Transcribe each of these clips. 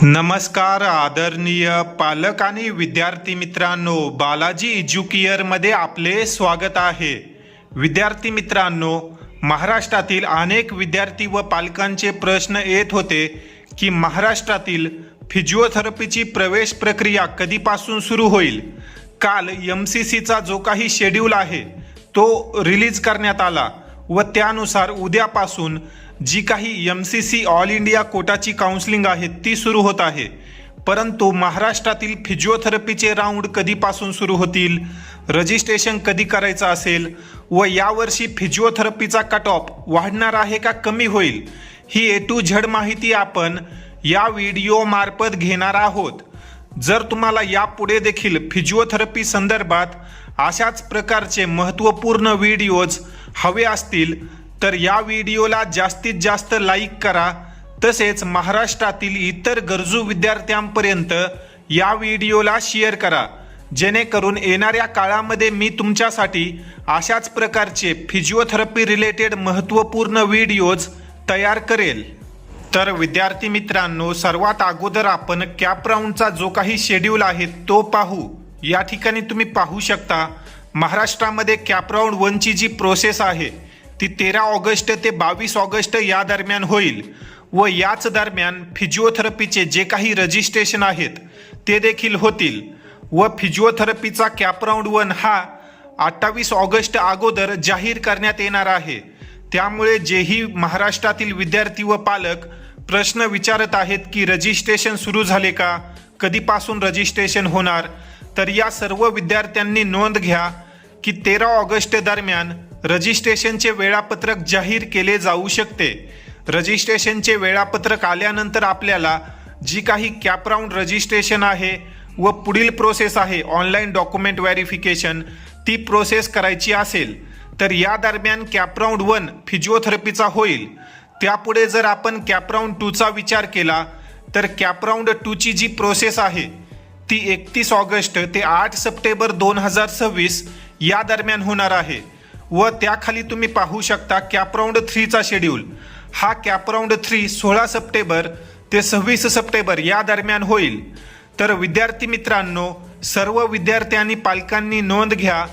नमस्कार आदरणीय पालक आणि विद्यार्थी मित्रांनो, बालाजी एज्युकेअरमध्ये आपले स्वागत आहे। विद्यार्थी मित्रांनो, महाराष्ट्रातील अनेक विद्यार्थी व पालकांचे प्रश्न येत होते की महाराष्ट्रातील फिजिओथेरपीची प्रवेश प्रक्रिया कधीपासून सुरू होईल। काल MCCचा जो काही शेड्यूल आहे तो रिलीज करण्यात आला व त्यानुसार उद्यापासून जी काही MCC ऑल इंडिया कोटाची काउन्सिलिंग आहे ती सुरू होत आहे। परंतु महाराष्ट्रातील फिजिओथेरपीचे राऊंड कधीपासून सुरू होतील, रजिस्ट्रेशन कधी करायचं असेल व यावर्षी फिजिओथेरपीचा कट ऑफ वाढणार आहे का कमी होईल, ही A to Z माहिती आपण या व्हिडिओ मार्फत घेणार आहोत। जर तुम्हाला यापुढे देखील फिजिओथेरपी संदर्भात अशाच प्रकारचे महत्त्वपूर्ण व्हिडिओज हवे असतील तर या व्हिडिओला जास्तीत जास्त लाईक करा। तसेच महाराष्ट्रातील इतर गरजू विद्यार्थ्यांपर्यंत या व्हिडिओला शेअर करा, जेणेकरून येणाऱ्या काळामध्ये मी तुमच्यासाठी अशाच प्रकारचे फिजिओथेरपी रिलेटेड महत्त्वपूर्ण व्हिडिओज तयार करेल। तर विद्यार्थी मित्रांनो, सर्वात अगोदर आपण कॅप राऊंडचा जो काही शेड्यूल आहे तो पाहू। या ठिकाणी तुम्ही पाहू शकता महाराष्ट्रामध्ये कॅप राऊंड 1 ची जी प्रोसेस आहे ती 13 ऑगस्ट ते 22 ऑगस्ट या दरम्यान होईल व याच दरम्यान फिजिओथेरपीचे जे काही रजिस्ट्रेशन आहेत ते देखील होतील व फिजिओथेरपीचा कॅप राऊंड 1 हा 28 ऑगस्ट अगोदर जाहीर करण्यात येणार आहे। त्यामुळे जेही महाराष्ट्रातील विद्यार्थी व पालक प्रश्न विचारत आहेत की रजिस्ट्रेशन सुरू झाले का, कधीपासून रजिस्ट्रेशन होणार, तर या सर्व विद्यार्थ्यांनी नोंद घ्या की 13 ऑगस्ट दरम्यान रजिस्ट्रेशनचे वेळापत्रक जाहीर केले जाऊ शकते। रजिस्ट्रेशनचे वेळापत्रक आल्यानंतर आपल्याला जी काही कॅप राऊंड रजिस्ट्रेशन आहे व पुढील प्रोसेस आहे ऑनलाईन डॉक्युमेंट व्हेरिफिकेशन, ती प्रोसेस करायची असेल तर या दरम्यान कॅप राऊंड 1 फिजिओथेरपीचा होईल। त्यापुढे जर आपण कॅप राऊंड 2 चा विचार केला तर कॅप राऊंड 2 ची जी प्रोसेस आहे ती 31 ऑगस्ट ते 8 सप्टेंबर 2026 या दरम्यान होणार आहे व त्याखाली तुम्ही पाहू शकता कॅप राऊंड 3 चा शेड्यूल। हा कॅप राऊंड 3 16 सप्टेंबर ते 26 सप्टेंबर या दरम्यान होईल। तर विद्यार्थी मित्रांनो, सर्व विद्यार्थ्यांनी पालकांनी नोंद घ्या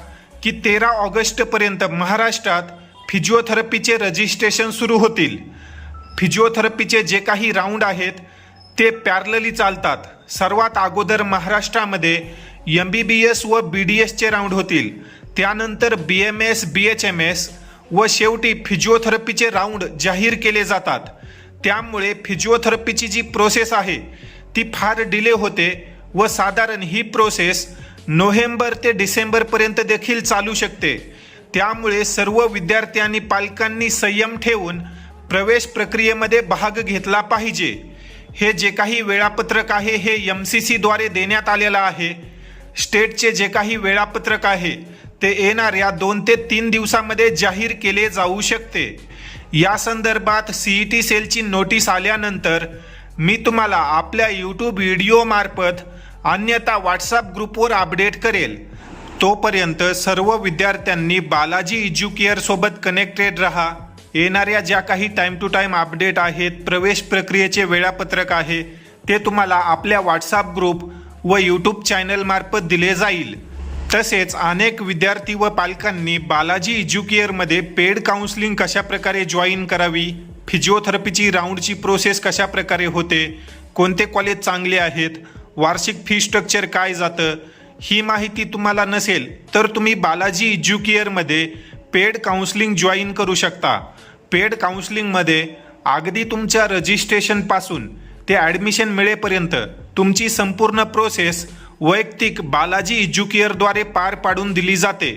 की 13 ऑगस्ट पर्यंत महाराष्ट्रात फिजिओथेरपीचे रजिस्ट्रेशन सुरू होतील। फिजिओथेरपीचे जे काही राऊंड आहेत ते पॅरलली चालतात। सर्वात अगोदर महाराष्ट्रामध्ये MBBS व BDSचे राऊंड होतील, त्यानंतर BMS BHMS व शेवटी फिजिओथेरपीचे राऊंड जाहीर केले जातात। त्यामुळे फिजिओथेरपीची जी प्रोसेस आहे ती फार डिले होते व साधारण ही प्रोसेस नोव्हेंबर ते डिसेंबरपर्यंत देखील चालू शकते। त्यामुळे सर्व विद्यार्थ्यांनी पालकांनी संयम ठेवून प्रवेश प्रक्रियेमध्ये भाग घेतला पाहिजे। हे जे काही वेळापत्रक आहे हे MCC द्वारे देण्यात आलेलं आहे। स्टेटचे जे काही वेळापत्रक आहे ते येणाऱ्या 2 ते 3 दिवसामध्ये जाहीर केले जाऊ शकते। या संदर्भात CET सेलची नोटीस आल्यानंतर मी तुम्हाला आपल्या YouTube व्हिडिओ मार्फत अन्यथा WhatsApp ग्रुपवर अपडेट करेल। तोपर्यंत सर्व विद्यार्थ्यांनी बालाजी एज्युकेअर सोबत कनेक्टेड रहा। येणाऱ्या ज्या काही टाइम टू टाइम अपडेट आहेत, प्रवेश प्रक्रियेचे वेळापत्रक आहे ते तुम्हाला आपल्या WhatsApp ग्रुप व YouTube चॅनल मार्फत दिले जाईल। तसेच अनेक विद्यार्थी व पालकांनी बालाजी एज्युकेअरमध्ये पेड काउन्सिलिंग कशा प्रकारे जॉईन करावी, फिजिओथेरपीची राऊंडची प्रोसेस कशा प्रकारे होते, कोणते कॉलेज चांगले आहेत, वार्षिक फी स्ट्रक्चर काय जातं, ही माहिती तुम्हाला नसेल तर तुम्ही बालाजी एज्युकेअरमध्ये पेड काउन्सिलिंग जॉईन करू शकता। पेड काउन्सिलिंगमध्ये अगदी तुमच्या रजिस्ट्रेशनपासून ते ॲडमिशन मिळेपर्यंत तुमची संपूर्ण प्रोसेस वैयक्तिक बालाजी एज्युकेअरद्वारे पार पाडून दिली जाते।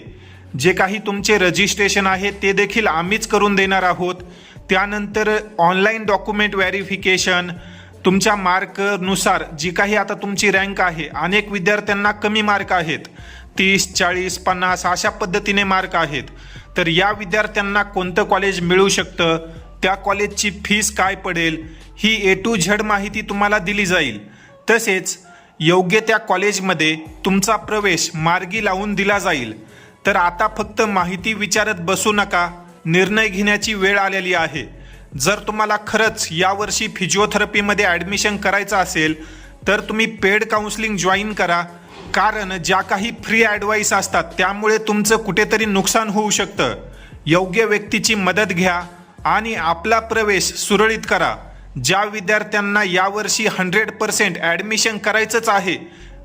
जे काही तुमचे रजिस्ट्रेशन आहे ते देखील आम्हीच करून देणार आहोत। त्यानंतर ऑनलाईन डॉक्युमेंट व्हेरिफिकेशन, तुमच्या मार्कनुसार जी काही आता तुमची रँक आहे, अनेक विद्यार्थ्यांना कमी मार्क आहेत, 30, 40, 50 अशा पद्धतीने मार्क आहेत, तर या विद्यार्थ्यांना कोणतं कॉलेज मिळू शकतं, त्या कॉलेजची फीस काय पडेल, ही A to Z माहिती तुम्हाला दिली जाईल। तसेच योग्य त्या कॉलेजमध्ये तुमचा प्रवेश मार्गी लावून दिला जाईल। तर आता फक्त माहिती विचारत बसू नका, निर्णय घेण्याची वेळ आलेली आहे। जर तुम्हाला खरंच यावर्षी फिजिओथेरपीमध्ये ॲडमिशन करायचं असेल तर तुम्ही पेड काउन्सिलिंग जॉईन करा, कारण ज्या काही फ्री ॲडवाईस असतात त्यामुळे तुमचं कुठेतरी नुकसान होऊ शकतं. योग्य व्यक्तीची मदत घ्या आणि आपला प्रवेश सुरळीत करा. ज्या विद्यार्थ्यांना यावर्षी 100% ॲडमिशन करायचंच आहे,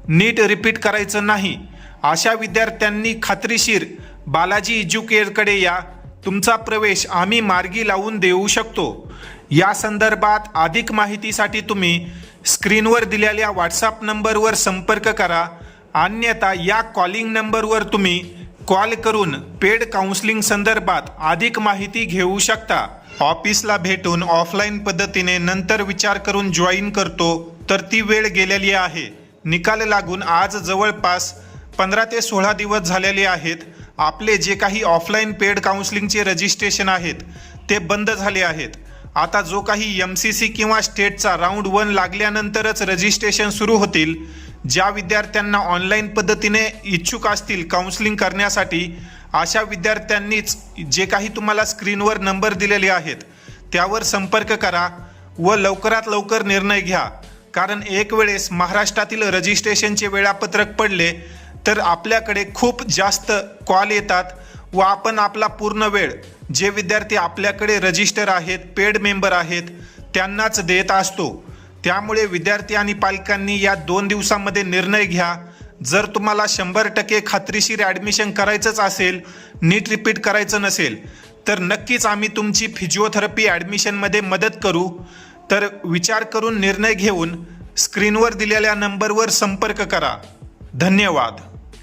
नीट रिपीट करायचं नाही, अशा विद्यार्थ्यांनी खात्रीशीर बालाजी एज्युकेअरकडे या. तुमचा प्रवेश आम्ही मार्गी लावून देऊ शकतो. या संदर्भात अधिक माहितीसाठी तुम्ही स्क्रीनवर दिलेल्या व्हॉट्सअप नंबरवर संपर्क करा. अन्यथा या कॉलिंग नंबरवर तुम्ही कॉल करून पेड काउन्सिलिंग संदर्भात अधिक माहिती घेऊ शकता. ऑफिसला भेटून ऑफलाईन पद्धतीने नंतर विचार करून जॉईन करतो तर ती वेळ गेलेली आहे. निकाल लागून आज जवळपास 15 ते 16 दिवस झालेले आहेत. आपले जे काही ऑफलाईन पेड काउन्सिलिंगचे रजिस्ट्रेशन आहेत ते बंद झाले आहेत. आता जो काही MCC किंवा स्टेटचा राऊंड 1 लागल्यानंतरच रजिस्ट्रेशन सुरू होतील. ज्या विद्यार्थ्यांना ऑनलाईन पद्धतीने इच्छुक असतील काउन्सिलिंग करण्यासाठी, अशा विद्यार्थ्यांनीच जे काही तुम्हाला स्क्रीनवर नंबर दिलेले आहेत त्यावर संपर्क करा व लवकरात लवकर निर्णय घ्या. कारण एक वेळेस महाराष्ट्रातील रजिस्ट्रेशनचे वेळापत्रक पडले तर आपल्याकडे खूप जास्त कॉल येतात व आपण आपला पूर्ण वेळ जे विद्यार्थी आपल्याकडे रजिस्टर आहेत, पेड मेंबर आहेत, त्यांनाच देत असतो. त्यामुळे विद्यार्थी आणि पालकांनी या 2 दिवसांमध्ये निर्णय घ्या. जर तुम्हाला 100% खात्रीशीर ॲडमिशन करायचंच असेल, नीट रिपीट करायचं नसेल, तर नक्कीच आम्ही तुमची फिजिओथेरपी ॲडमिशनमध्ये मदत करू. तर विचार करून निर्णय घेऊन स्क्रीनवर दिलेल्या नंबरवर संपर्क करा. धन्यवाद.